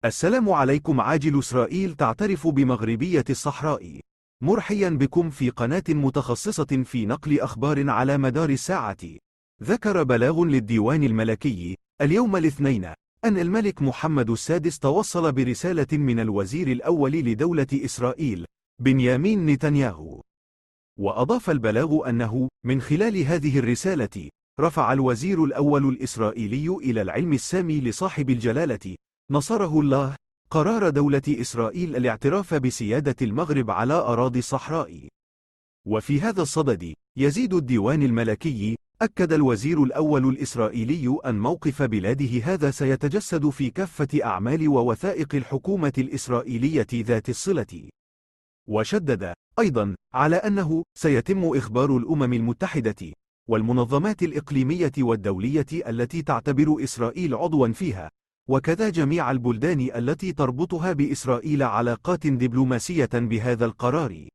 السلام عليكم. عاجل إسرائيل تعترف بمغربية الصحراء. مرحيا بكم في قناة متخصصة في نقل أخبار على مدار الساعة. ذكر بلاغ للديوان الملكي اليوم الاثنين أن الملك محمد السادس توصل برسالة من الوزير الأول لدولة إسرائيل بنيامين نتنياهو. وأضاف البلاغ أنه من خلال هذه الرسالة رفع الوزير الأول الإسرائيلي إلى العلم السامي لصاحب الجلالة نصره الله قرار دولة إسرائيل الاعتراف بسيادة المغرب على أراضي الصحراء. وفي هذا الصدد يزيد الديوان الملكي أكد الوزير الأول الإسرائيلي أن موقف بلاده هذا سيتجسد في كافة أعمال ووثائق الحكومة الإسرائيلية ذات الصلة. وشدد أيضا على أنه سيتم إخبار الأمم المتحدة والمنظمات الإقليمية والدولية التي تعتبر إسرائيل عضوا فيها، وكذا جميع البلدان التي تربطها بإسرائيل علاقات دبلوماسية بهذا القرار.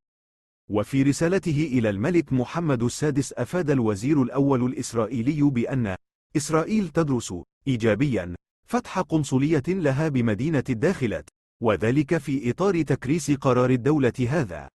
وفي رسالته إلى الملك محمد السادس أفاد الوزير الأول الإسرائيلي بأن إسرائيل تدرس إيجابيا فتح قنصلية لها بمدينة الداخلة، وذلك في إطار تكريس قرار الدولة هذا.